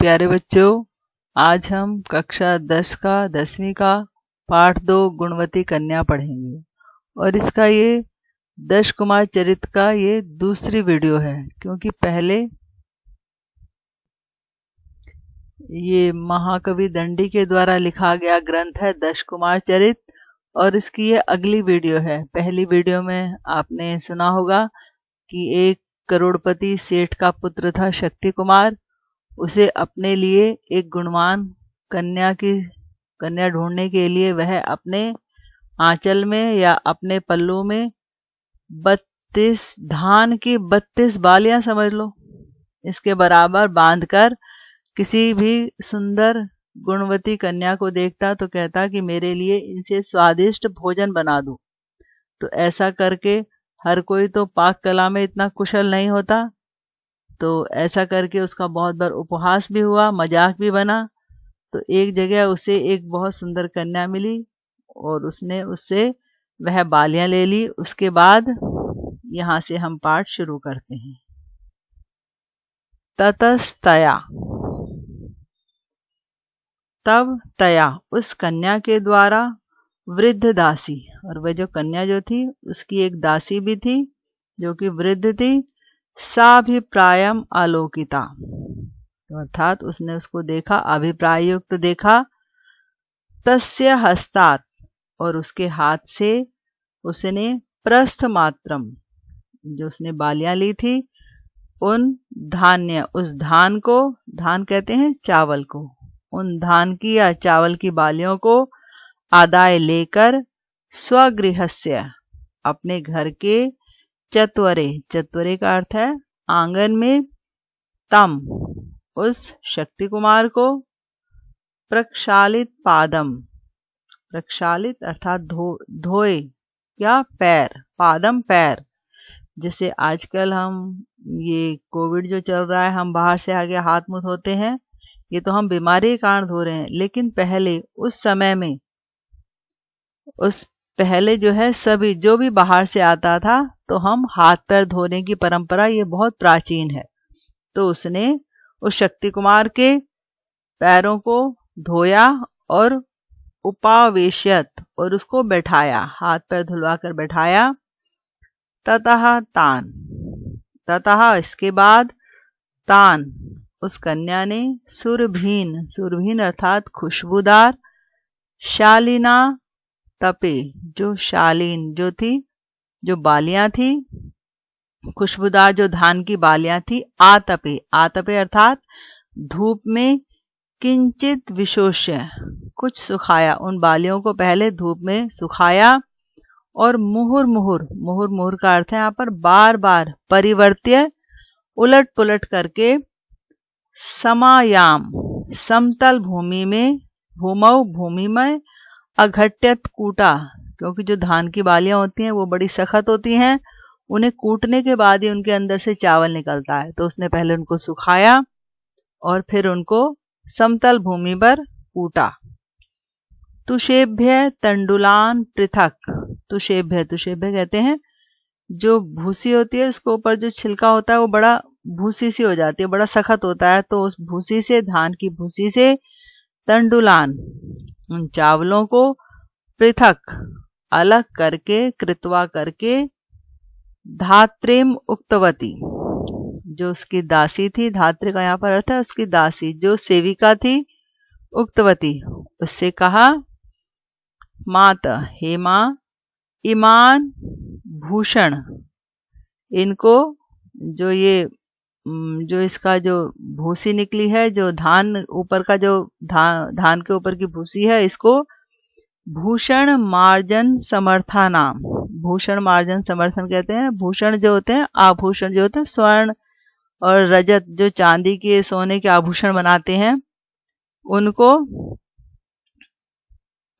प्यारे बच्चों, आज हम कक्षा 10वीं का पाठ 2 गुणवती कन्या पढ़ेंगे और इसका ये दश कुमार चरित्र का ये दूसरी वीडियो है, क्योंकि पहले ये महाकवि दंडी के द्वारा लिखा गया ग्रंथ है दश कुमार चरित्र और इसकी ये अगली वीडियो है। पहली वीडियो में आपने सुना होगा कि एक करोड़पति सेठ का पुत्र था शक्ति कुमार। उसे अपने लिए एक गुणवान कन्या ढूंढने के लिए वह अपने आंचल में या अपने पल्लू में 32 धान की 32 बालियां समझ लो, इसके बराबर बांधकर किसी भी सुंदर गुणवती कन्या को देखता तो कहता कि मेरे लिए इनसे स्वादिष्ट भोजन बना दो। तो ऐसा करके हर कोई तो पाक कला में इतना कुशल नहीं होता, तो ऐसा करके उसका बहुत बार उपहास भी हुआ, मजाक भी बना। तो एक जगह उसे एक बहुत सुंदर कन्या मिली और उसने उससे वह बालियां ले ली। उसके बाद यहाँ से हम पाठ शुरू करते हैं। ततस्तया, तब तया उस कन्या के द्वारा वृद्ध दासी, और वह जो कन्या जो थी उसकी एक दासी भी थी जो कि वृद्ध थी। साभिप्रायम आलोकिता, अर्थात उसने उसको देखा, अभिप्राय युक्त देखा। तस्य हस्तात्, और उसके हाथ से उसने प्रस्थ मात्रम, जो उसने बालियां ली थी, उन धान्य, उस धान को, धान कहते हैं चावल को, उन धान की या चावल की बालियों को आदाय लेकर स्वगृहस्य, अपने घर के चत्वरे, चत्वरे का अर्थ है आंगन में, तम, उस शक्ति कुमार को, प्रक्षालित पादम, प्रक्षालित अर्थात धोए या पैर, पादम पैर। जैसे आजकल हम ये कोविड जो चल रहा है, हम बाहर से आगे हाथ मुंह धोते हैं, ये तो हम बीमारी के कारण धो रहे हैं, लेकिन पहले उस समय में, उस पहले जो है सभी जो भी बाहर से आता था तो हम हाथ पैर धोने की परंपरा ये बहुत प्राचीन है। तो उसने उस शक्ति कुमार के पैरों को धोया और उपावेश्यत, और उसको बैठाया, हाथ पैर धुलवा कर बैठाया। ततः तान, ततः इसके बाद, तान उस कन्या ने, सुरभीन, सुरभीन अर्थात खुशबूदार, शालीना तपे, जो शालीन जो थी, जो बालियां थी, खुशबूदार जो धान की बालियां थी, आतपे, आतपे अर्थात धूप में, किंचित विशोष्य, कुछ सुखाया, उन बालियों को पहले धूप में सुखाया, और मुहुर मुहुर, मुहुर मुहुर का अर्थ है यहाँ पर बार बार, परिवर्त्य, उलट पुलट करके, समायाम, समतल भूमि में, भूमौ भूमि में, अघट्यत कूटा, क्योंकि जो धान की बालियां होती हैं वो बड़ी सख्त होती हैं, उन्हें कूटने के बाद ही उनके अंदर से चावल निकलता है। तो उसने पहले उनको सुखाया और फिर उनको समतल भूमि पर कूटा। तुषेभ्य तंडुलान पृथक, तुषेभ्य, तुषेभ्य कहते हैं जो भूसी होती है, उसके ऊपर जो छिलका होता है वो बड़ा भूसी सी हो जाती है, बड़ा सख्त होता है। तो उस भूसी से, धान की भूसी से, तंडुलान, उन चावलों को, पृथक अलग करके, कृत्वा करके, धात्रीम उक्तवती, जो उसकी दासी थी, धात्री का यहाँ पर अर्थ है उसकी दासी, जो सेविका थी, उक्तवती, उससे कहा, मात, हे मां, इमान भूषण, इनको, जो ये जो इसका जो भूसी निकली है, जो धान ऊपर का जो धान के ऊपर की भूसी है, इसको भूषण मार्जन समर्था नाम, भूषण मार्जन समर्थन कहते हैं। भूषण जो होते हैं, आभूषण जो होते हैं, स्वर्ण और रजत, जो चांदी के सोने के आभूषण बनाते हैं,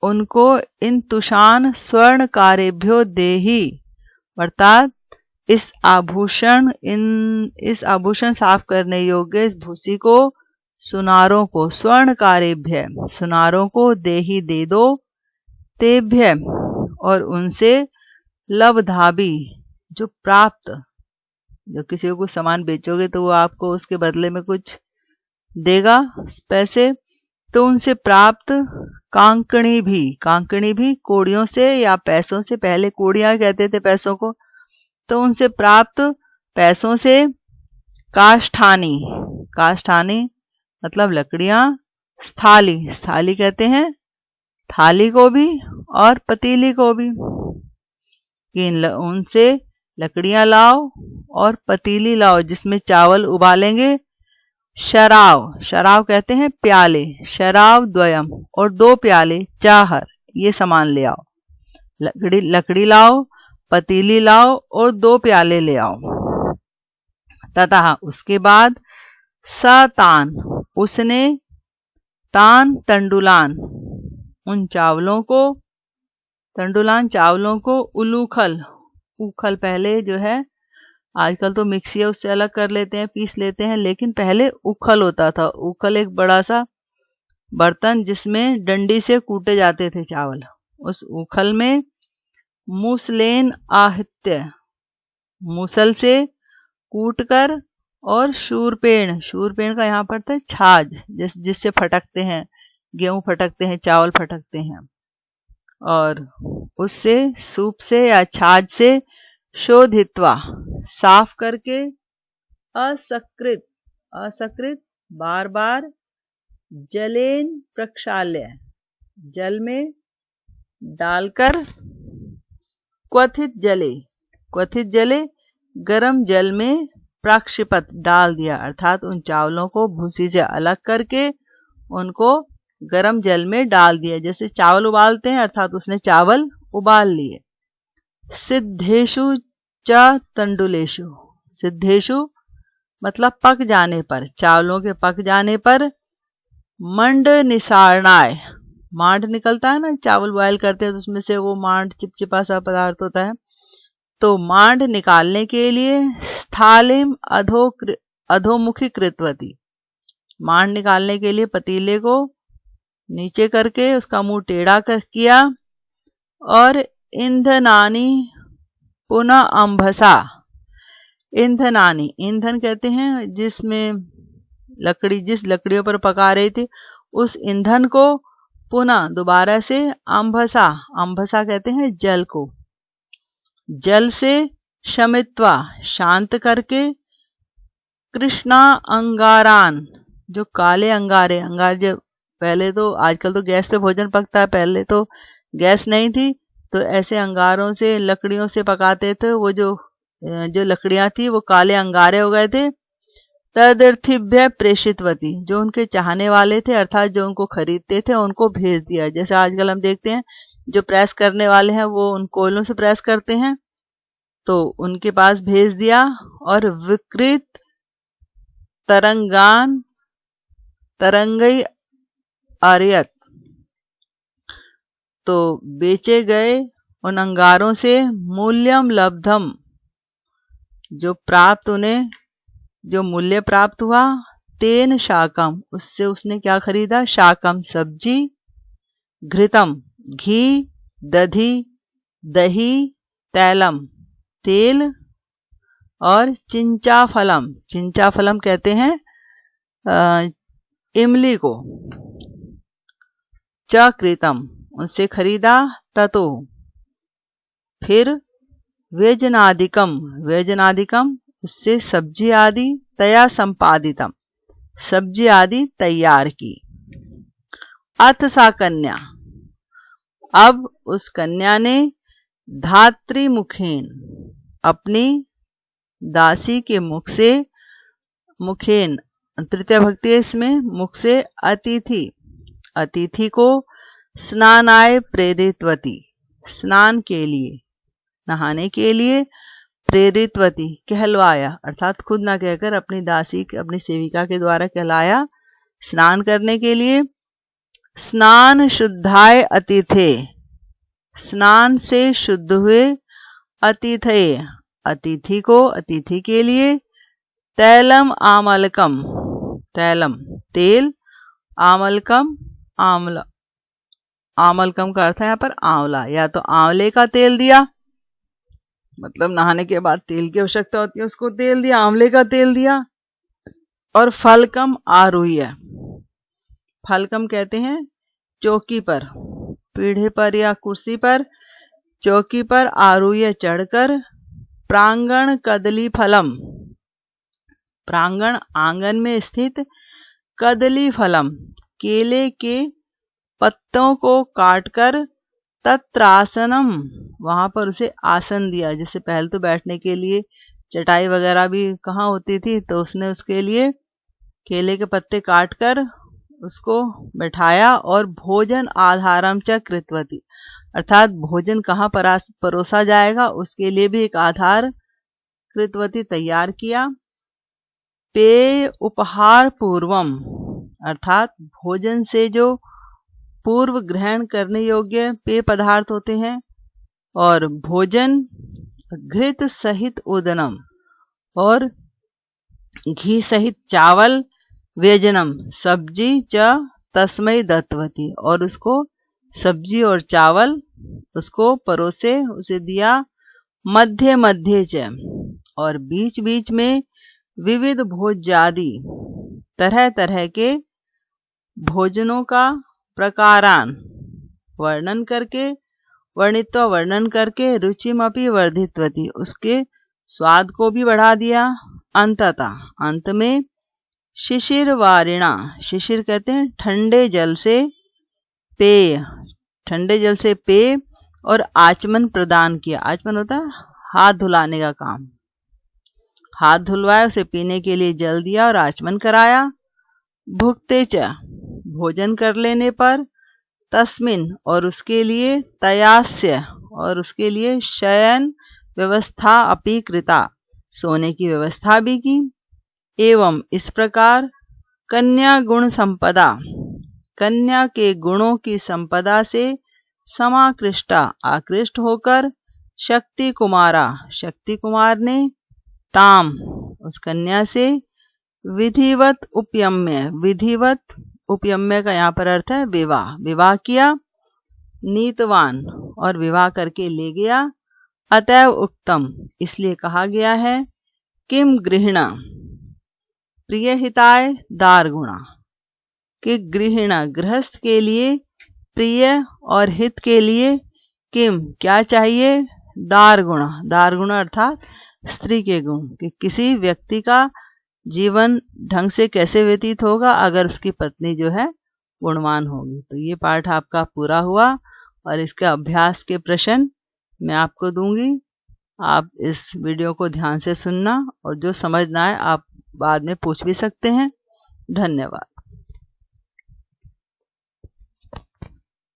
उनको इन तुषान स्वर्ण कार्यभ्यो देही, अर्थात इस आभूषण साफ करने योग्य इस भूसी को, सुनारों को, स्वर्ण कार्यभ्य, सुनारों को, देही दे दो, तेभ्य, और उनसे, लवधाबी, जो प्राप्त, जो किसी को कुछ सामान बेचोगे तो वो आपको उसके बदले में कुछ देगा पैसे, तो उनसे प्राप्त कांकणी भी कोड़ियों से या पैसों से, पहले कोड़ियां कहते थे पैसों को, तो उनसे प्राप्त पैसों से काष्ठानी मतलब लकड़ियां, स्थाली कहते हैं थाली को भी और पतीली को भी, कि उनसे लकड़ियां लाओ और पतीली लाओ जिसमें चावल उबालेंगे। शराव कहते हैं प्याले, शराव द्वयम और 2 प्याले चाहर, ये सामान ले आओ। लकड़ी लाओ, पतीली लाओ और 2 प्याले ले आओ। तथा उसके बाद सतान, उसने तान तंडुलान, उन चावलों को, तंडुलान चावलों को, उखल पहले जो है, आजकल तो मिक्सी है उससे अलग कर लेते हैं, पीस लेते हैं, लेकिन पहले उखल होता था। उखल एक बड़ा सा बर्तन जिसमें डंडी से कूटे जाते थे चावल। उस उखल में मूसलेन आहित्य, मूसल से कूट कर, और शूरपेण का यहाँ पर था छाछ, जिससे फटकते हैं, गेहूं फटकते हैं, चावल फटकते हैं, और उससे सूप से या छाछ से शोधित्वा, साफ करके, असकृत बार बार, जलेन प्रक्षाल्य, जल में डालकर, क्वथित जले गरम जल में प्रक्षिपत डाल दिया, अर्थात उन चावलों को भूसी से अलग करके उनको गरम जल में डाल दिया, जैसे चावल उबालते हैं, अर्थात उसने चावल उबाल लिए। सिद्धेषु च तंडुलेषु, सिद्धेषु मतलब पक जाने पर, चावलों के पक जाने पर, मंड निसारणाय, मांड निकलता है ना, चावल बॉयल करते हैं तो उसमें से वो मांड चिपचिपा सा पदार्थ होता है, तो मांड निकालने के लिए स्थालिम अधोमुखी कृतवती, मांड निकालने के लिए पतीले को नीचे करके उसका मुंह टेढ़ा कर किया, और ईंधनानी पुनः अंभसा, ईंधन कहते हैं जिसमें जिस लकड़ियों पर पका रही थी उस ईंधन को पुनः दोबारा से, अंभसा कहते हैं जल को, जल से शमित्वा शांत करके, कृष्णा अंगारान, जो काले अंगार, जब पहले तो, आजकल तो गैस पे भोजन पकता है, पहले तो गैस नहीं थी, तो ऐसे अंगारों से, लकड़ियों से पकाते थे, वो जो लकड़ियां थी वो काले अंगारे हो गए थे। तदर्थिभ्य प्रेषितवती, जो उनके चाहने वाले थे, अर्थात जो उनको खरीदते थे, उनको भेज दिया। जैसे आजकल हम देखते हैं जो प्रेस करने वाले हैं वो उन कोयलों से प्रेस करते हैं, तो उनके पास भेज दिया। और विकृत तरंगई आर्यत, तो बेचे गए उन अंगारों से, मूल्यम लब्धम, जो मूल्य प्राप्त हुआ, तेन शाकम, उससे उसने क्या खरीदा, शाकम सब्जी, घृतम घी, दही, तैलम तेल, और चिंचाफलम कहते हैं इमली को, चक्रितम उनसे खरीदा, ततो फिर व्यजनादिकम उससे सब्जी आदि, तया संपादितम सब्जी आदि तैयार की। अथ सा कन्या, अब उस कन्या ने धात्री मुखेन, अपनी दासी के मुख से, मुखेन तृतीय भक्ति है इसमें, मुख से अतिथि को स्नानाय प्रेरितवती, स्नान के लिए, नहाने के लिए, प्रेरितवती कहलवाया, अर्थात खुद ना कहकर अपनी दासी, अपनी सेविका के द्वारा कहलाया, स्नान करने के लिए। स्नान शुद्धाय अतिथे, स्नान से शुद्ध हुए, अतिथे अतिथि को, अतिथि के लिए। तैलम आमलकम, तैलम तेल, आमलकम आंवला, आमलकम का अर्थ है यहाँ पर आंवला, या तो आंवले का तेल दिया, मतलब नहाने के बाद तेल की आवश्यकता होती है, उसको तेल दिया, आंवले का तेल दिया। और फलकम आरूह्य, फलकम कहते हैं चौकी पर, पीढ़े पर या कुर्सी पर, चौकी पर आरूह्य चढ़कर प्रांगण कदली फलम, प्रांगण आंगन में स्थित कदली फलम केले के पत्तों को काटकर तत्रासनम, वहां पर उसे आसन दिया। जैसे पहले तो बैठने के लिए चटाई वगैरह भी कहाँ होती थी, तो उसने उसके लिए केले के पत्ते काटकर उसको बैठाया। और भोजन आधारम च कृतवती, अर्थात भोजन कहाँ परोसा जाएगा उसके लिए भी एक आधार कृतवती तैयार किया। पेय उपहार पूर्वम, अर्थात भोजन से जो पूर्व ग्रहण करने योग्य पेय पदार्थ होते हैं, और भोजन घृत सहित उदनम, और घी सहित चावल, व्यजनम सब्जी च तस्मै दत्तवती, और उसको सब्जी और चावल उसको परोसे, उसे दिया। मध्य मध्य च, और बीच बीच में विविध भोज्यादि, तरह तरह के भोजनों का प्रकारान वर्णन करके, वर्णित्व वर्णन करके, रुचिमपि वर्धितवती, उसके स्वाद को भी बढ़ा दिया। अंततः अंत में शिशिर वारिणा, शिशिर कहते हैं ठंडे जल से पेय, ठंडे जल से पेय और आचमन प्रदान किया। आचमन होता है हाथ धुलाने का काम, हाथ धुलवाया, उसे पीने के लिए जल दिया और आचमन कराया। भुक्ते च, भोजन कर लेने पर, तस्मिन, और उसके लिए, तयास्य, और उसके लिए शयन व्यवस्था अपि कृता, सोने की व्यवस्था भी की। एवं इस प्रकार कन्या गुण संपदा, कन्या के गुणों की संपदा से समाकृष्टा, आकृष्ट होकर, शक्ति कुमारा, शक्ति कुमार ने, ताम, उस कन्या से, विधिवत उपयम्य, विधिवत उपयम्य का यहाँ पर अर्थ है विवाह, विवाह किया। नीतवान, और विवाह करके ले गया। अतएव उक्तम, इसलिए कहा गया है, किम गृहिणा, प्रिय हिताय दार गुणा, कि गृहिणा, गृहस्थ के लिए, प्रिय और हित के लिए, किम, क्या चाहिए, दार गुणा, दार गुणा अर्थात स्त्री के गुण, कि किसी व्यक्ति का जीवन ढंग से कैसे व्यतीत होगा अगर उसकी पत्नी जो है गुणवान होगी। तो ये पाठ आपका पूरा हुआ, और इसका अभ्यास के प्रश्न मैं आपको दूंगी। आप इस वीडियो को ध्यान से सुनना, और जो समझ ना आए आप बाद में पूछ भी सकते हैं। धन्यवाद।